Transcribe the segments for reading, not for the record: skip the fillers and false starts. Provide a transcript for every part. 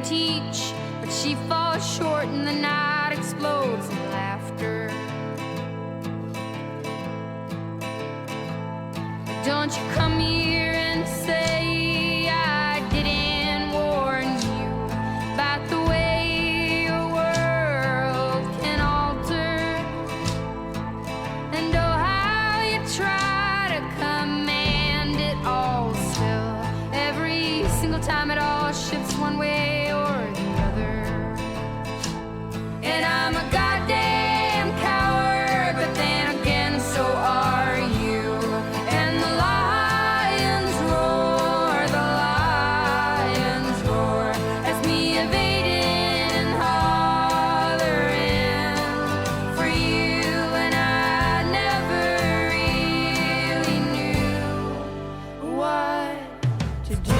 teach, but she falls short and the night explodes in laughter. Don't you come here and say I didn't warn you about the way your world can alter, and oh how you try to command it all. Still, every single time it all shifts one way or the other. And I'm a goddamn coward, but then again so are you. And the lions roar as me evading and hollering for you. And I never really knew what to do.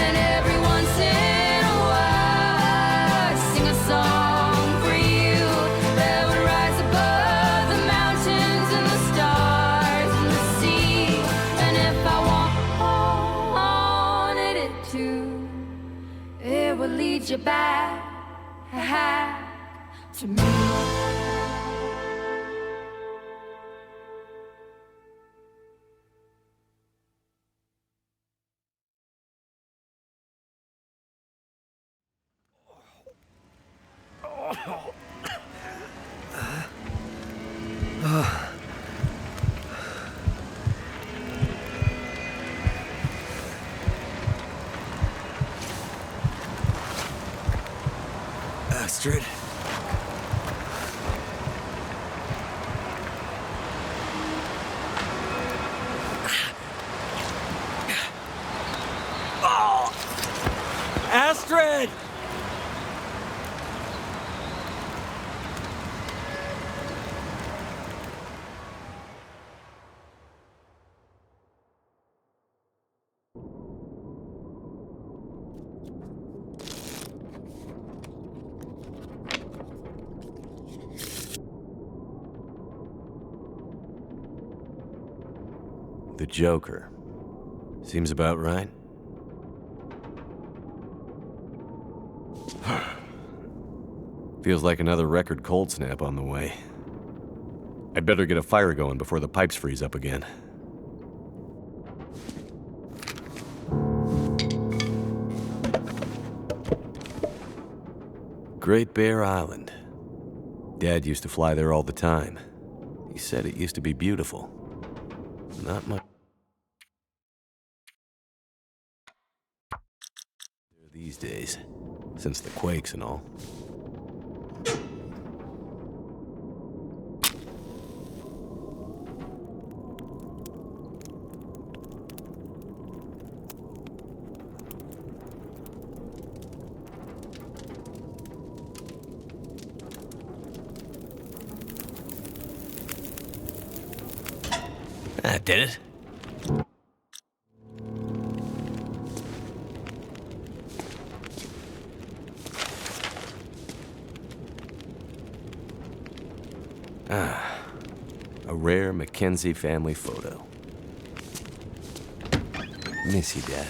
And every once in a while, I sing a song for you that would rise above the mountains and the stars and the sea. And if I wanted it to, it would lead you back to me. Astrid. Oh! Astrid! The Joker. Seems about right. Feels like another record cold snap on the way. I'd better get a fire going before the pipes freeze up again. Great Bear Island. Dad used to fly there all the time. He said it used to be beautiful. Not much these days, since the quakes and all. That did it. A rare Mackenzie family photo. Miss you, Dad.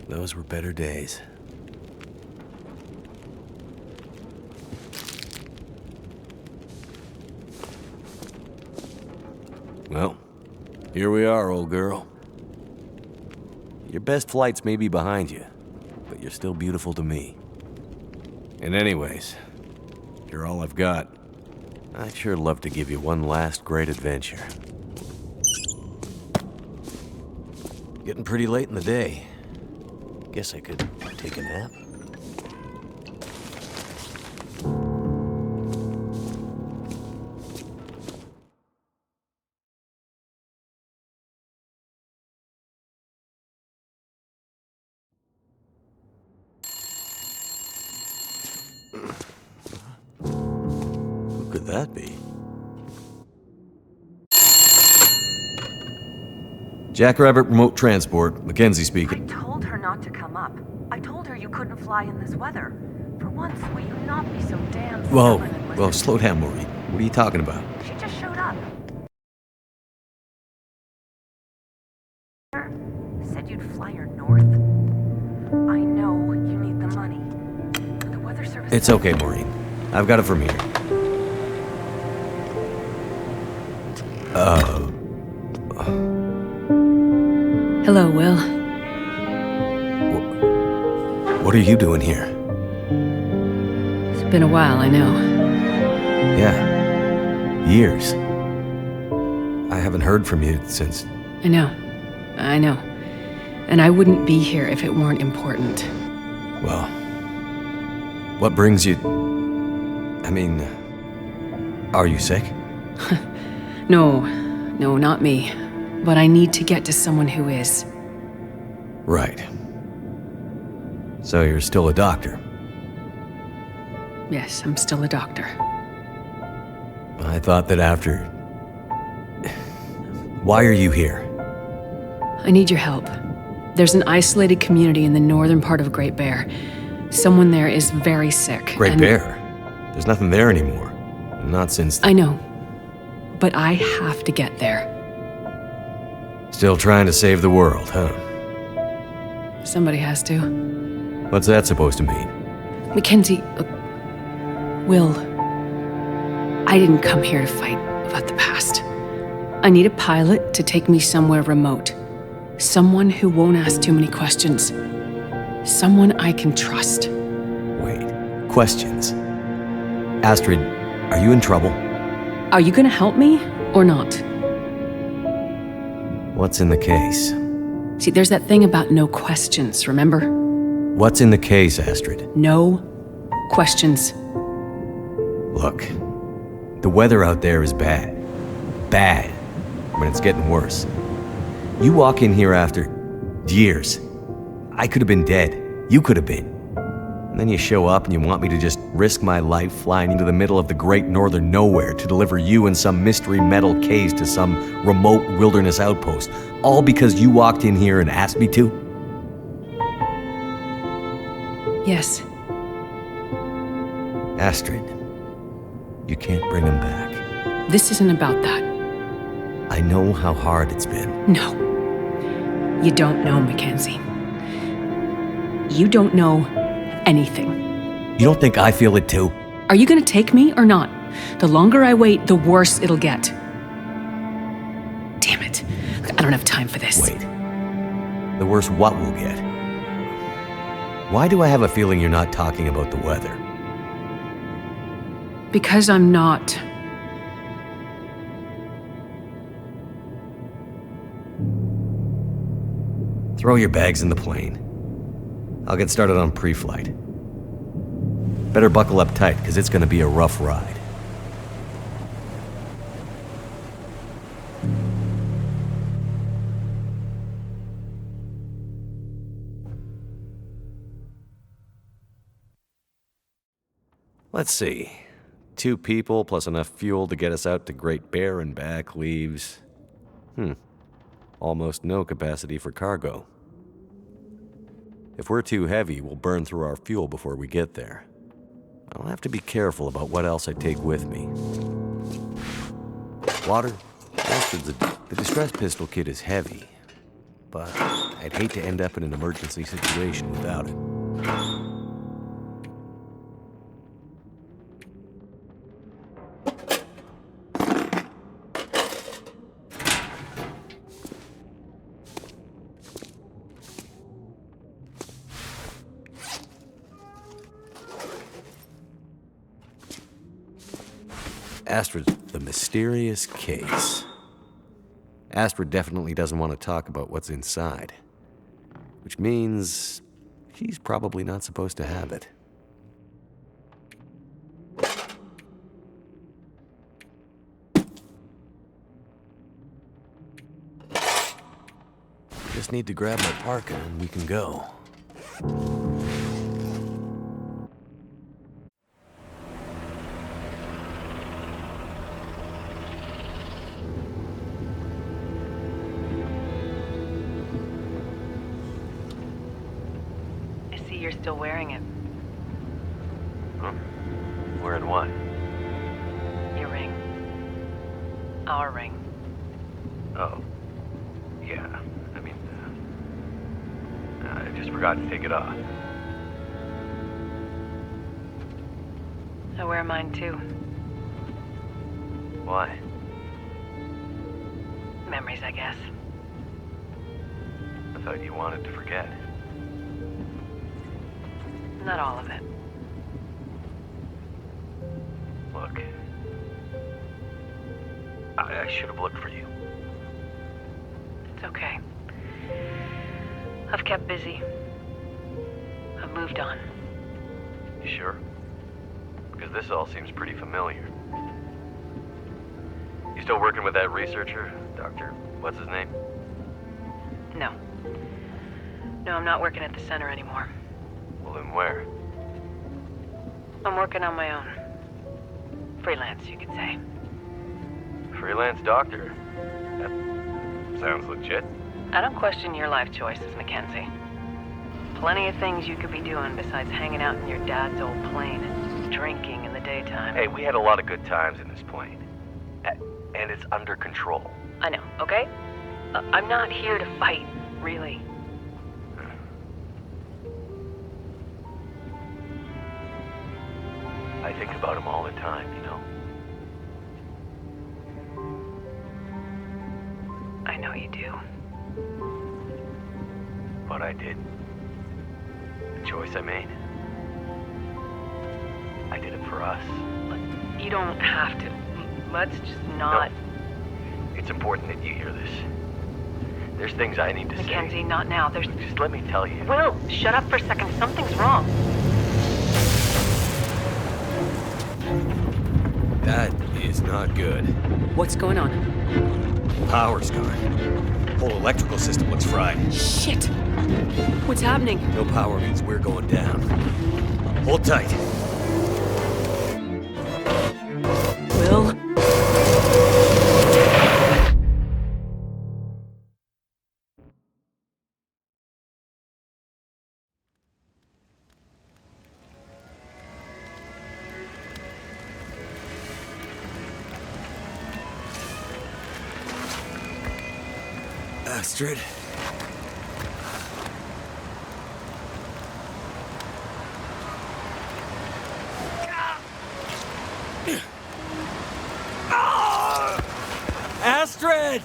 Those were better days. Well, here we are, old girl. Your best flights may be behind you, but you're still beautiful to me. And anyways, you're all I've got. I'd sure love to give you one last great adventure. Getting pretty late in the day. Guess I could take a nap. Who could that be? Jackrabbit Remote Transport, Mackenzie speaking. I told her not to come up. I told her you couldn't fly in this weather. For once, will you not be so damn Whoa, stubborn and whoa, listen? slow down, Maureen. What are you talking about? She just showed up. Said you'd fly her north. I know you need the money. The weather service. It's okay, Maureen. I've got it from here. Hello, Will. What are you doing here? It's been a while, I know. Yeah. Years. I haven't heard from you since... I know. And I wouldn't be here if it weren't important. Well... What brings you... I mean... Are you sick? No, not me. But I need to get to someone who is. Right. So you're still a doctor? Yes, I'm still a doctor. I thought that after... Why are you here? I need your help. There's an isolated community in the northern part of Great Bear. Someone there is very sick. Great Bear? There's nothing there anymore. Not since... I know. But I have to get there. Still trying to save the world, huh? Somebody has to. What's that supposed to mean? Mackenzie, Will, I didn't come here to fight about the past. I need a pilot to take me somewhere remote. Someone who won't ask too many questions. Someone I can trust. Wait. Questions? Astrid, are you in trouble? Are you gonna help me or not? What's in the case? See, there's that thing about no questions, remember? What's in the case, Astrid? No questions. Look, the weather out there is bad. Bad. But it's getting worse. You walk in here after years. I could have been dead. You could have been. And then you show up and you want me to just risk my life flying into the middle of the great northern nowhere to deliver you in some mystery metal case to some remote wilderness outpost, all because you walked in here and asked me to? Yes. Astrid, you can't bring him back. This isn't about that. I know how hard it's been. No. You don't know, Mackenzie. You don't know anything. You don't think I feel it too? Are you gonna take me or not? The longer I wait, the worse it'll get. Damn it. I don't have time for this. Wait. The worse what we'll get? Why do I have a feeling you're not talking about the weather? Because I'm not. Throw your bags in the plane. I'll get started on pre-flight. Better buckle up tight, because it's gonna be a rough ride. Let's see. 2 people plus enough fuel to get us out to Great Bear and back leaves... Almost no capacity for cargo. If we're too heavy, we'll burn through our fuel before we get there. I'll have to be careful about what else I take with me. Water? The distress pistol kit is heavy, but I'd hate to end up in an emergency situation without it. Astrid, the mysterious case. Astrid definitely doesn't want to talk about what's inside, which means she's probably not supposed to have it. Just need to grab my parka and we can go. I see you're still wearing it. Huh? Where and what? Your ring. Our ring. Oh. Yeah. I mean, I just forgot to take it off. I wear mine too. Why? Memories, I guess. I thought you wanted to forget. Not all of it. Look. I should have looked for you. It's okay. I've kept busy. I've moved on. You sure? Because this all seems pretty familiar. You still working with that researcher? Dr. What's his name? No. No, I'm not working at the center anymore. Well, then where? I'm working on my own. Freelance, you could say. Freelance doctor? That sounds legit. I don't question your life choices, Mackenzie. Plenty of things you could be doing besides hanging out in your dad's old plane and drinking in the daytime. Hey, we had a lot of good times in this plane. And it's under control. I know, okay? I'm not here to fight, really. I think about him all the time, you know? I know you do. What I did. The choice I made. I did it for us. You don't have to. Let's just not... No. It's important that you hear this. There's things I need to Mackenzie, say. not now. There's... Just let me tell you. Will, shut up for a second. Something's wrong. That is not good. What's going on? Power's gone. Whole electrical system looks fried. Shit! What's happening? No power means we're going down. Hold tight. Will? Astrid. Astrid!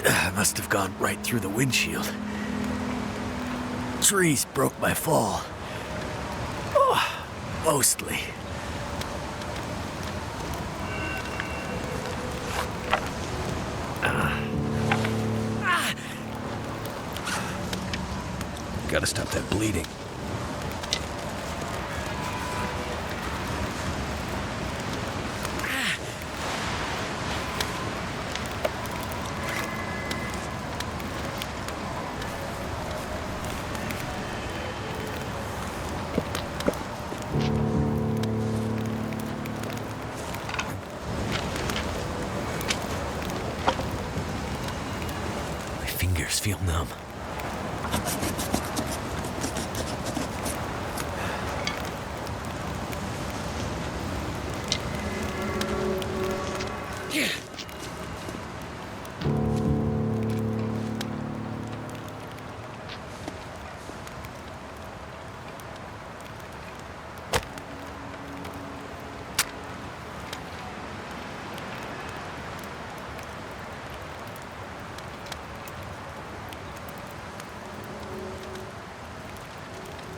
I must have gone right through the windshield. Trees broke my fall. Oh, mostly. Gotta stop that bleeding. My fingers feel numb.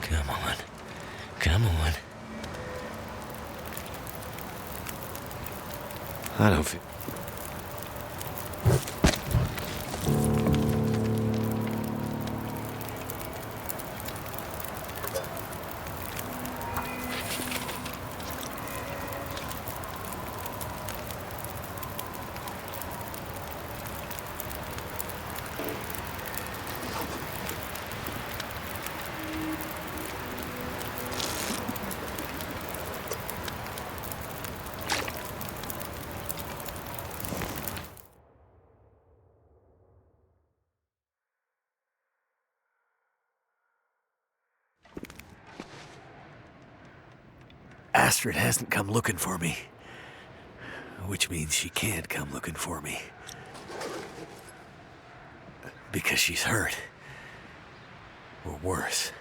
Come on. Come on. I don't feel... bastard hasn't come looking for me. Which means she can't come looking for me. Because she's hurt. Or worse.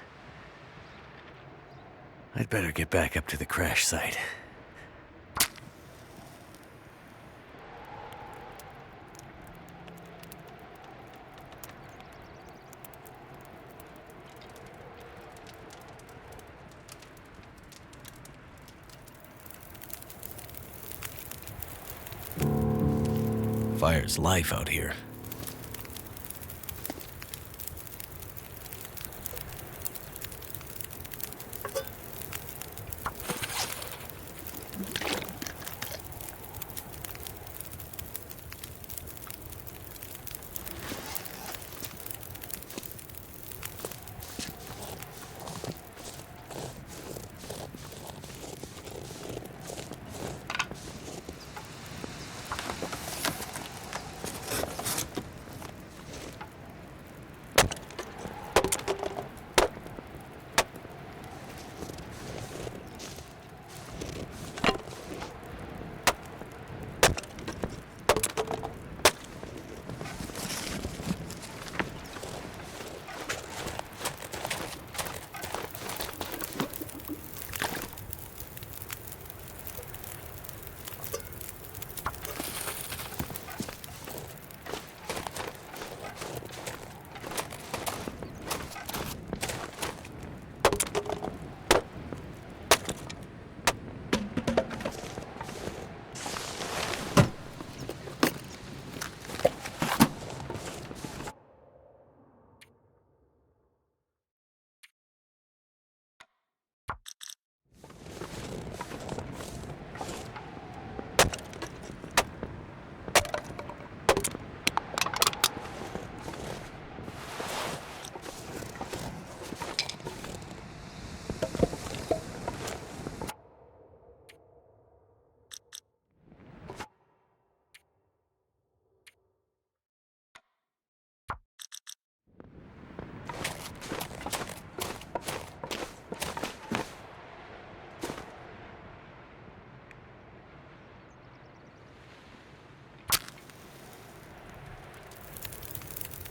I'd better get back up to the crash site. Fire's life out here.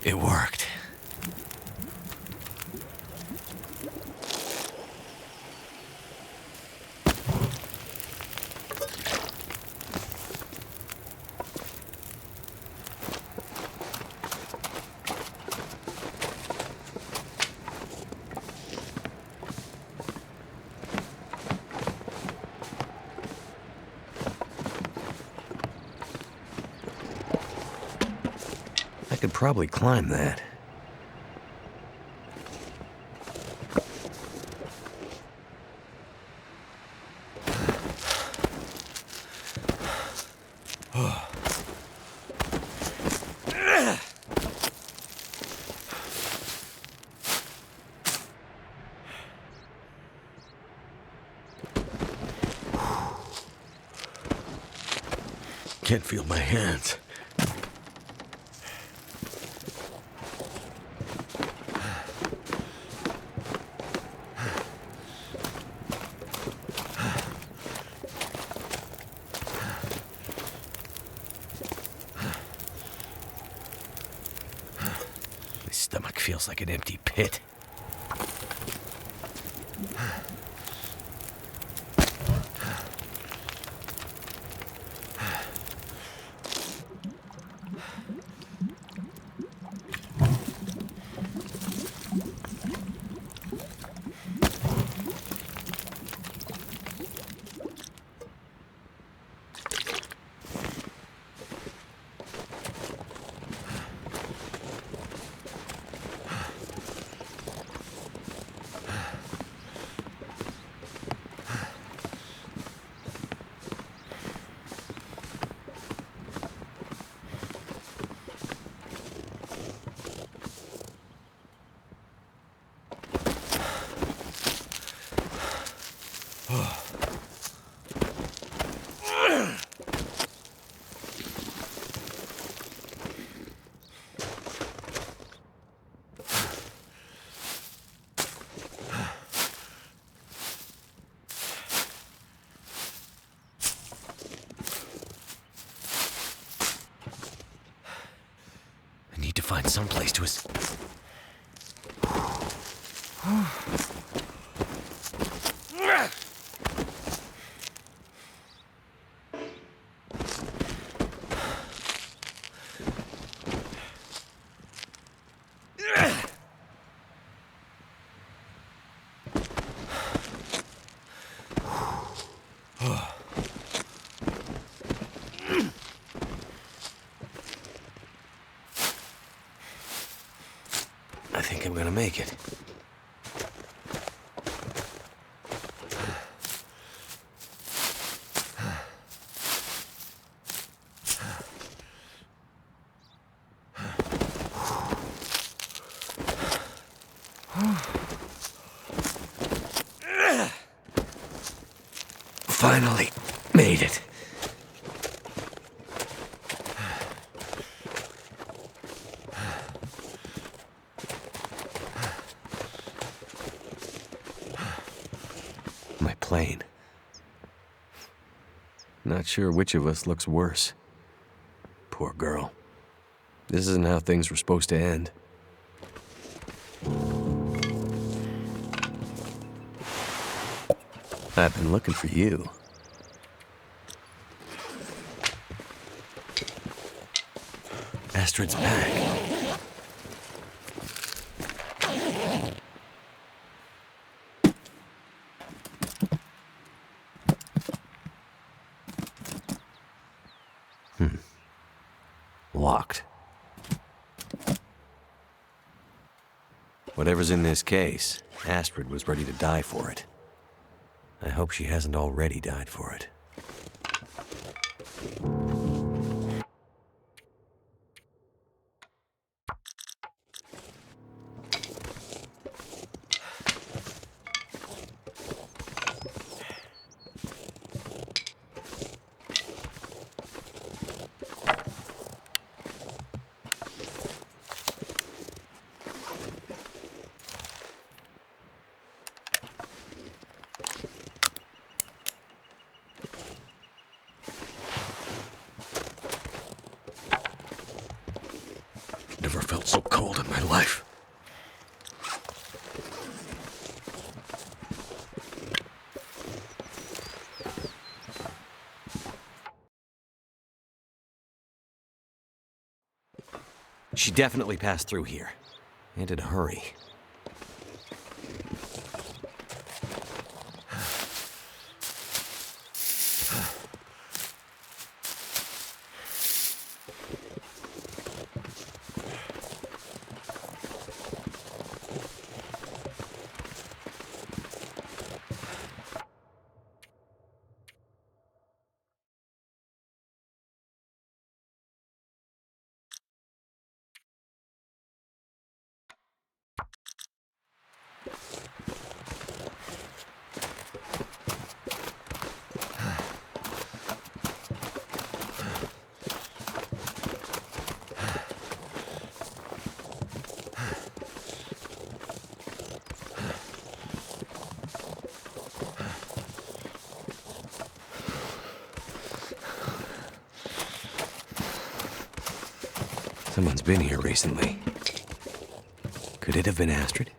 It worked. I could probably climb that. Can't feel my hands. My stomach feels like an empty pit. find some place to I think I'm gonna make it. Finally made it. My plane. Not sure which of us looks worse. Poor girl. This isn't how things were supposed to end. I've been looking for you. Astrid's back. Locked. Whatever's in this case, Astrid was ready to die for it. I hope she hasn't already died for it. Never felt so cold in my life. She definitely passed through here. And in a hurry. Someone's been here recently. Could it have been Astrid?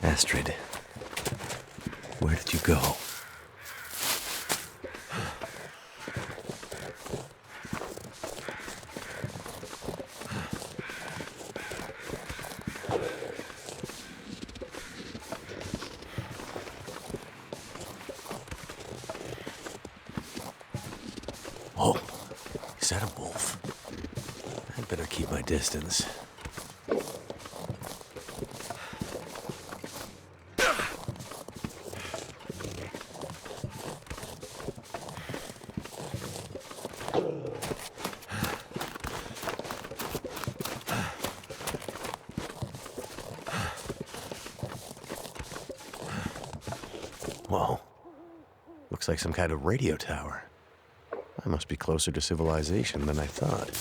Astrid, where did you go? Oh, is that a wolf? I'd better keep my distance. Whoa. Looks like some kind of radio tower. I must be closer to civilization than I thought.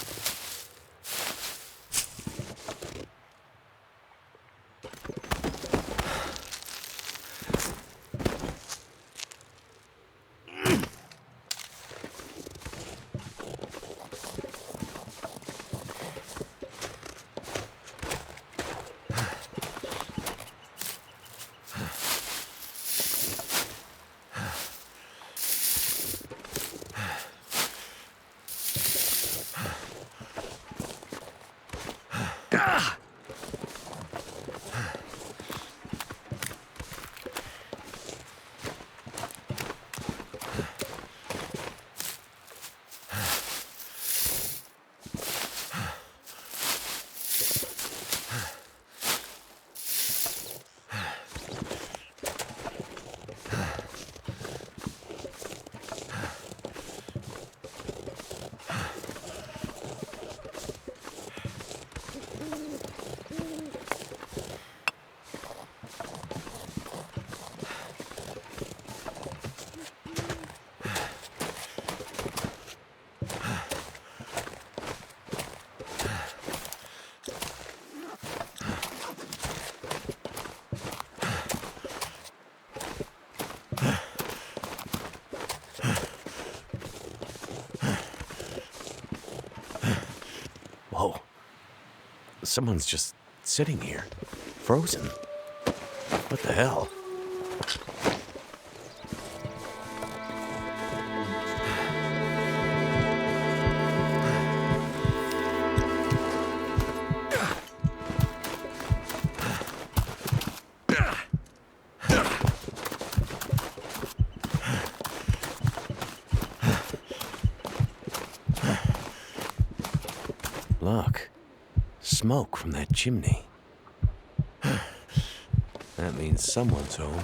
Whoa. Someone's just sitting here, frozen. What the hell? Look, smoke from that chimney. That means someone's home.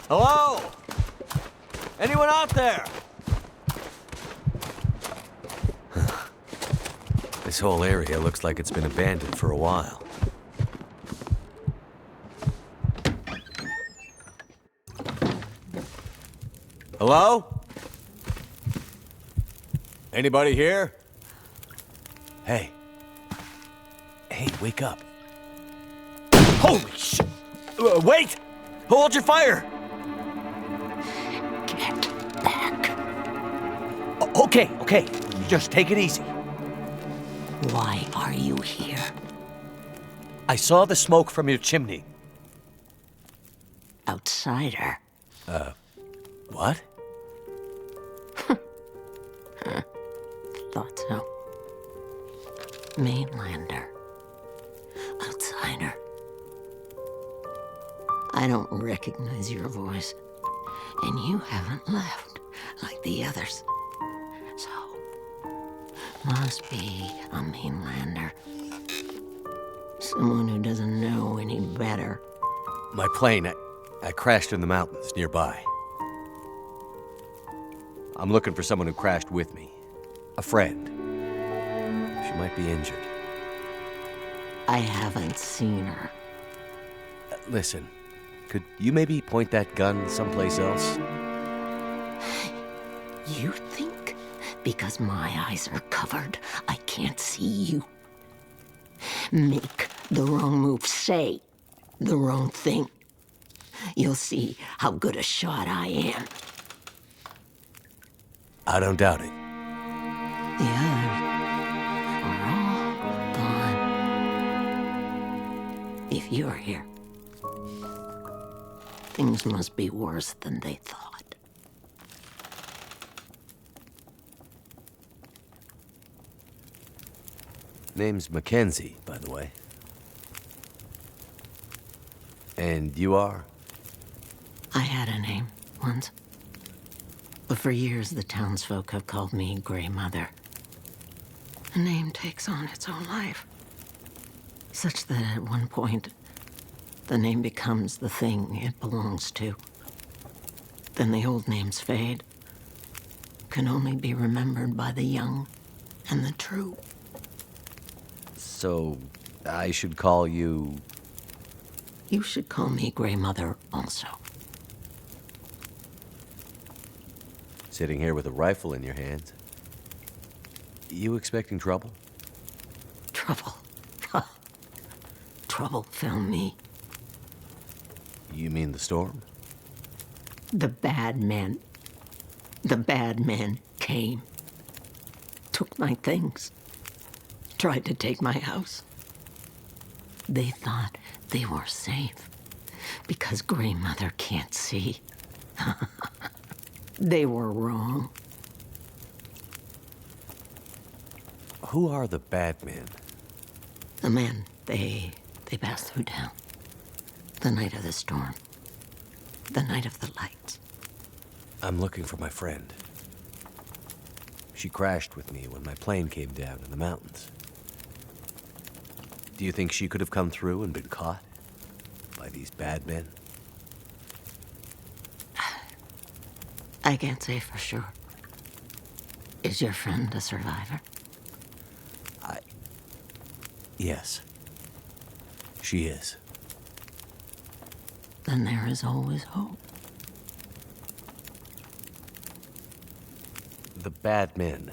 Hello? Anyone out there? This whole area looks like it's been abandoned for a while. Hello? Anybody here? Hey. Hey, wake up. Holy shit! Wait! Hold your fire! Get back. Okay. Just take it easy. Why are you here? I saw the smoke from your chimney. Outsider. What? Thought so. Mainlander. Outsider. I don't recognize your voice. And you haven't left like the others. So, must be a mainlander. Someone who doesn't know any better. My plane, I crashed in the mountains nearby. I'm looking for someone who crashed with me. A friend. She might be injured. I haven't seen her. Listen, could you maybe point that gun someplace else? You think because my eyes are covered, I can't see you? Make the wrong move, say the wrong thing. You'll see how good a shot I am. I don't doubt it. The others are all gone. If you're here, things must be worse than they thought. Name's Mackenzie, by the way. And you are? I had a name once. But for years, the townsfolk have called me Grey Mother. A name takes on its own life. Such that at one point, the name becomes the thing it belongs to. Then the old names fade, can only be remembered by the young and the true. So, I should call you... You should call me Grey Mother also. Sitting here with a rifle in your hands. You expecting trouble? Trouble. Trouble found me. You mean the storm? The bad men. The bad men came. Took my things. Tried to take my house. They thought they were safe because Grey Mother can't see. They were wrong. Who are the bad men? The men, they passed through town. The night of the storm. The night of the lights. I'm looking for my friend. She crashed with me when my plane came down in the mountains. Do you think she could have come through and been caught by these bad men? I can't say for sure. Is your friend a survivor? Yes. She is. Then there is always hope. The bad men.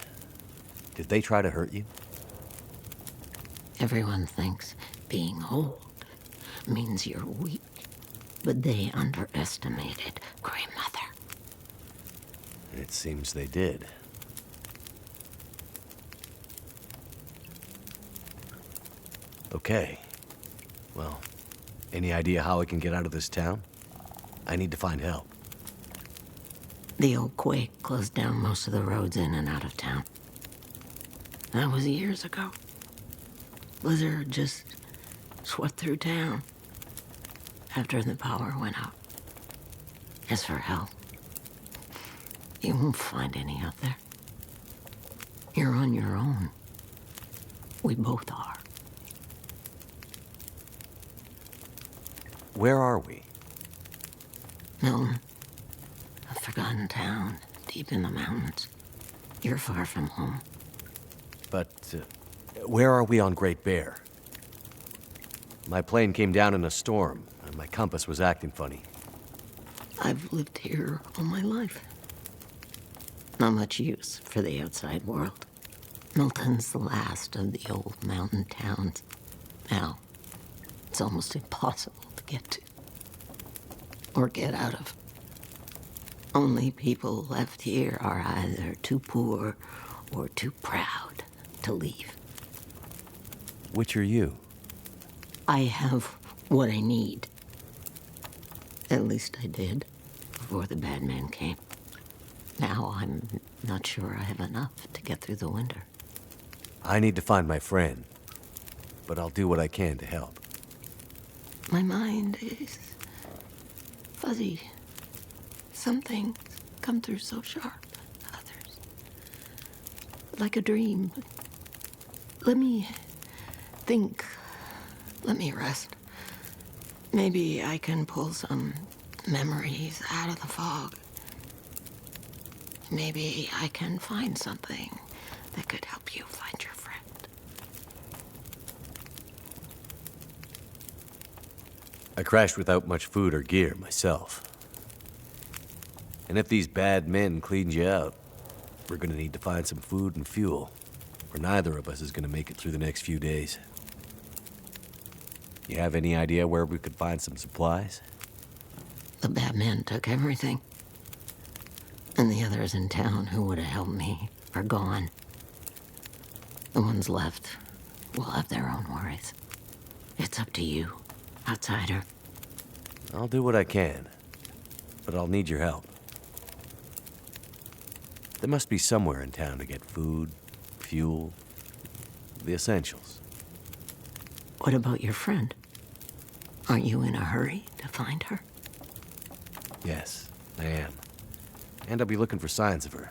Did they try to hurt you? Everyone thinks being old means you're weak, but they underestimated Grey Mother. It seems they did. Okay. Well, any idea how I can get out of this town? I need to find help. The old quake closed down most of the roads in and out of town. That was years ago. Blizzard just swept through town after the power went out. As for help, you won't find any out there. You're on your own. We both are. Where are we? Milton, a forgotten town deep in the mountains. You're far from home. But where are we on Great Bear? My plane came down in a storm, and my compass was acting funny. I've lived here all my life. Not much use for the outside world. Milton's the last of the old mountain towns. Now, it's almost impossible to get to. Or get out of. Only people left here are either too poor or too proud to leave. Which are you? I have what I need. At least I did, before the bad men came. Now I'm not sure I have enough to get through the winter. I need to find my friend, but I'll do what I can to help. My mind is fuzzy. Some things come through so sharp, others like a dream. Let me think. Let me rest. Maybe I can pull some memories out of the fog. Maybe I can find something that could help you find your friend. I crashed without much food or gear myself. And if these bad men cleaned you out, we're gonna need to find some food and fuel, or neither of us is gonna make it through the next few days. You have any idea where we could find some supplies? The bad men took everything. And the others in town who would have helped me are gone. The ones left will have their own worries. It's up to you, outsider. I'll do what I can, but I'll need your help. There must be somewhere in town to get food, fuel, the essentials. What about your friend? Aren't you in a hurry to find her? Yes, I am. And I'll be looking for signs of her.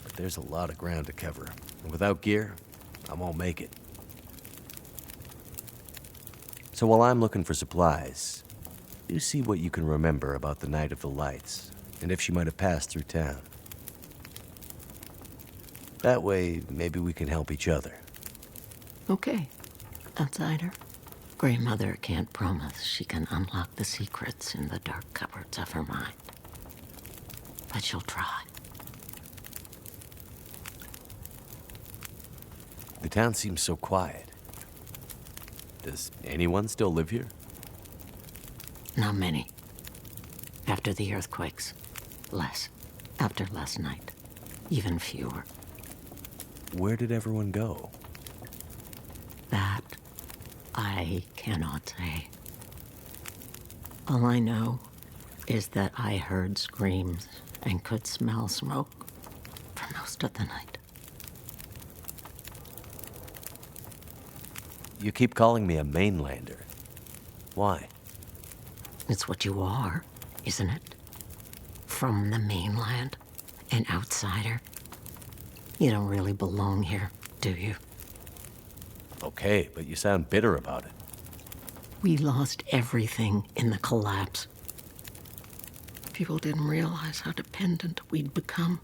But there's a lot of ground to cover. And without gear, I won't make it. So while I'm looking for supplies, you see what you can remember about the night of the lights, and if she might have passed through town. That way, maybe we can help each other. Okay, outsider. Grandmother can't promise she can unlock the secrets in the dark cupboards of her mind. But she'll try. The town seems so quiet. Does anyone still live here? Not many. After the earthquakes, less. After last night, even fewer. Where did everyone go? That I cannot say. All I know is that I heard screams and could smell smoke for most of the night. You keep calling me a mainlander. Why? It's what you are, isn't it? From the mainland, an outsider. You don't really belong here, do you? Okay, but you sound bitter about it. We lost everything in the collapse. People didn't realize how dependent we'd become.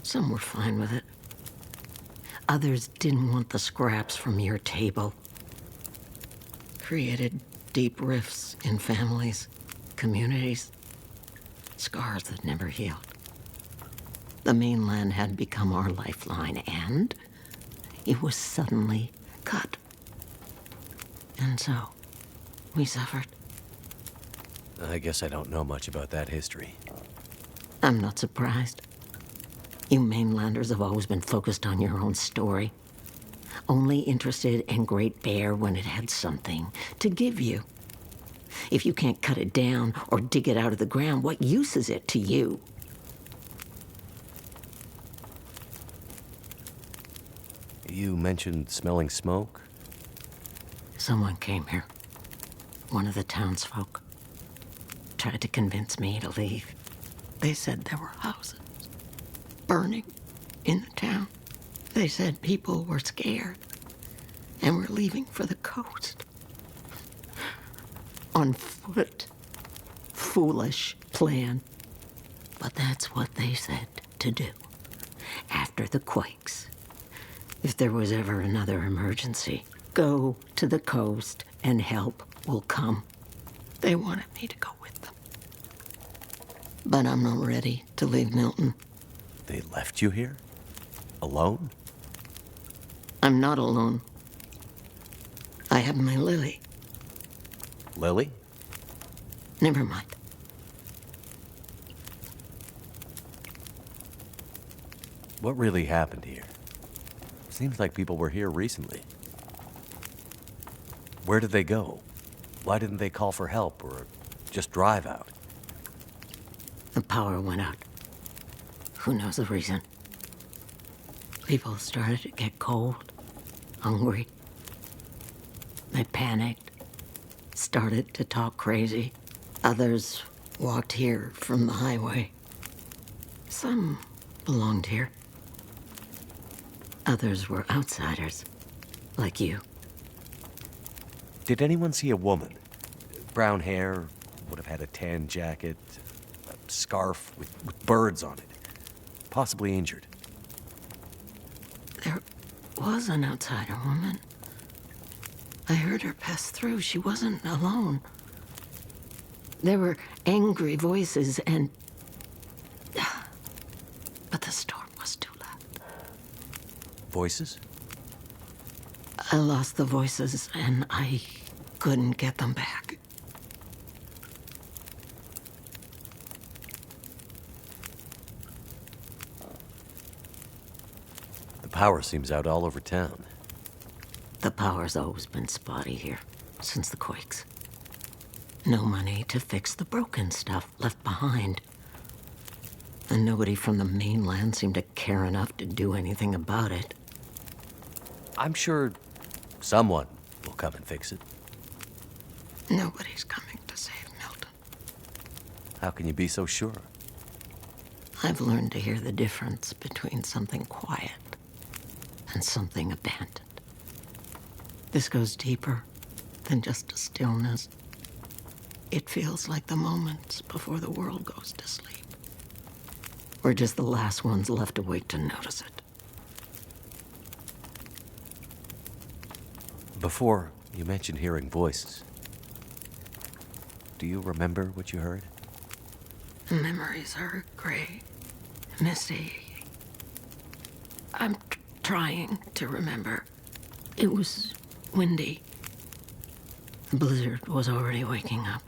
Some were fine with it. Others didn't want the scraps from your table. Created deep rifts in families, communities, scars that never healed. The mainland had become our lifeline, and it was suddenly cut. And so, we suffered. I guess I don't know much about that history. I'm not surprised. You mainlanders have always been focused on your own story. Only interested in Great Bear when it had something to give you. If you can't cut it down or dig it out of the ground, what use is it to you? You mentioned smelling smoke? Someone came here. One of the townsfolk. Tried to convince me to leave. They said there were houses burning in the town. They said people were scared and were leaving for the coast. On foot. Foolish plan. But that's what they said to do. After the quakes. If there was ever another emergency, go to the coast and help will come. They wanted me to go with them. But I'm not ready to leave Milton. They left you here? Alone? I'm not alone. I have my Lily. Lily? Never mind. What really happened here? Seems like people were here recently. Where did they go? Why didn't they call for help or just drive out? The power went out. Who knows the reason? People started to get cold, hungry. They panicked, started to talk crazy. Others walked here from the highway. Some belonged here. Others were outsiders, like you. Did anyone see a woman? Brown hair, would have had a tan jacket, a scarf with birds on it. Possibly injured. There was an outsider woman. I heard her pass through. She wasn't alone. There were angry voices and... But the storm was too loud. Voices? I lost the voices and I couldn't get them back. The power seems out all over town. The power's always been spotty here, since the quakes. No money to fix the broken stuff left behind. And nobody from the mainland seemed to care enough to do anything about it. I'm sure someone will come and fix it. Nobody's coming to save Milton. How can you be so sure? I've learned to hear the difference between something quiet and something abandoned. This goes deeper than just a stillness. It feels like the moments before the world goes to sleep. We're just the last ones left awake to notice it. Before, you mentioned hearing voices. Do you remember what you heard? Memories are gray, misty. I'm trying to remember. It was windy. The blizzard was already waking up.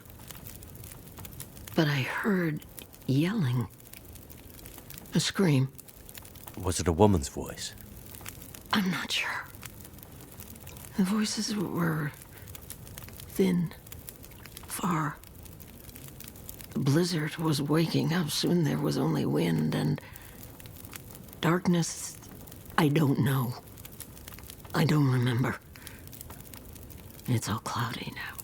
But I heard yelling. A scream. Was it a woman's voice? I'm not sure. The voices were thin, far. The blizzard was waking up. Soon there was only wind and darkness. I don't know. I don't remember. It's all cloudy now.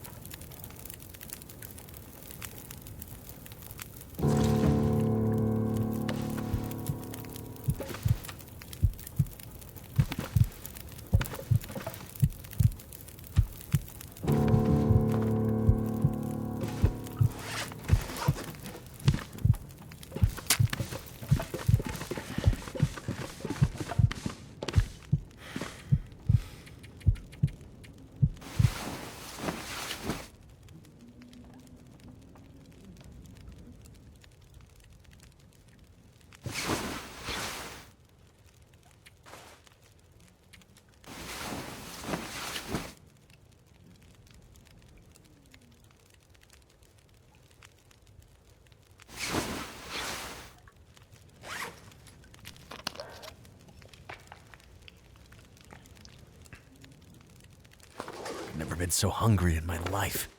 Never been so hungry in my life.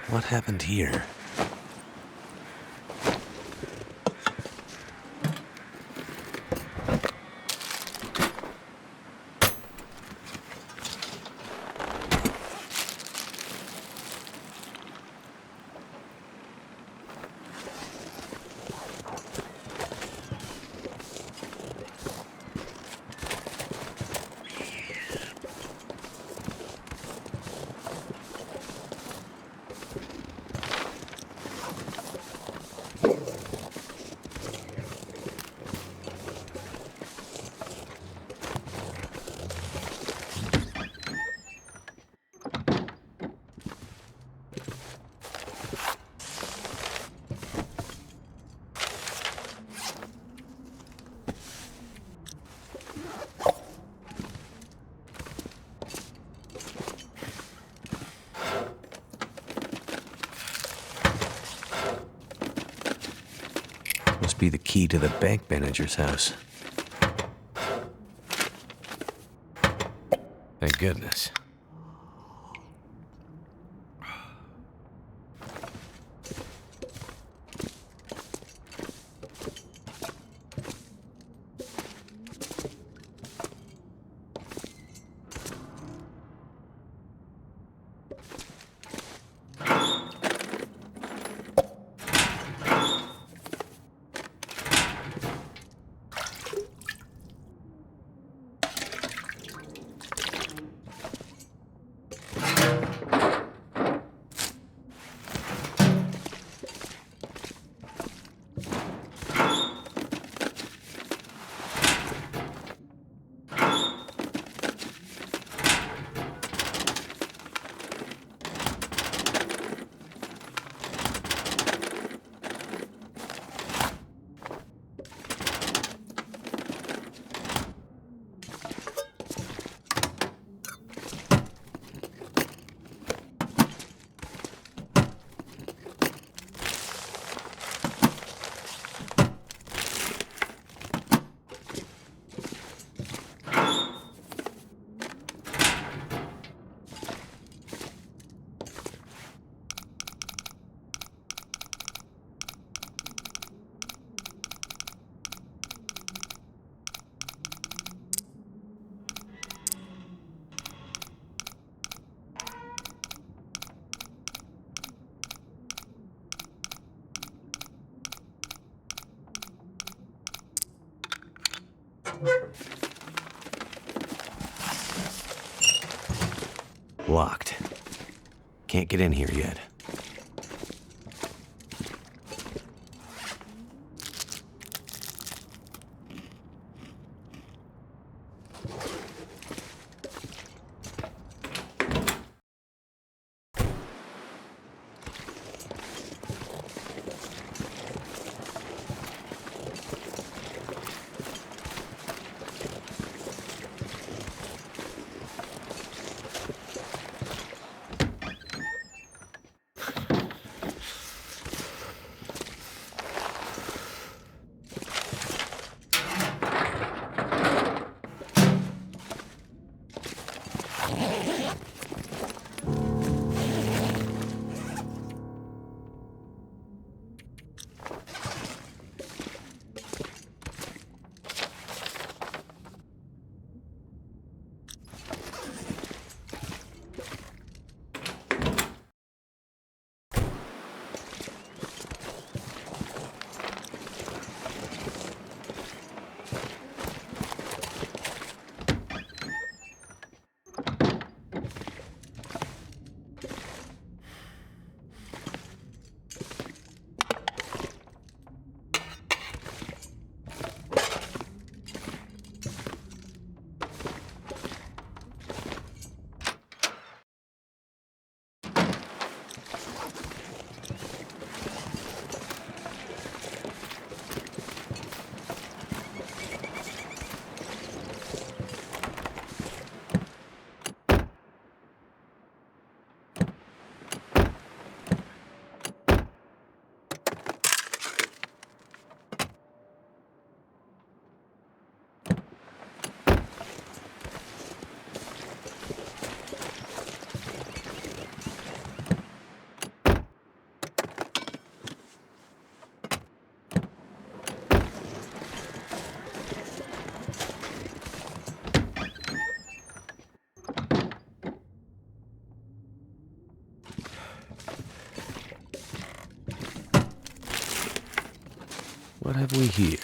What happened here? Must be the key to the bank manager's house. Thank goodness. Locked. Can't get in here yet. What have we here?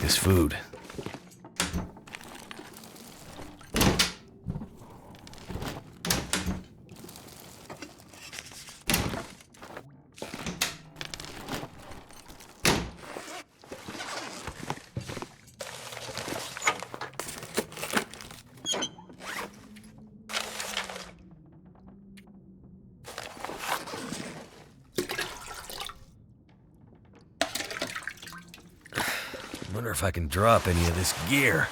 This food. Wonder if I can drop any of this gear.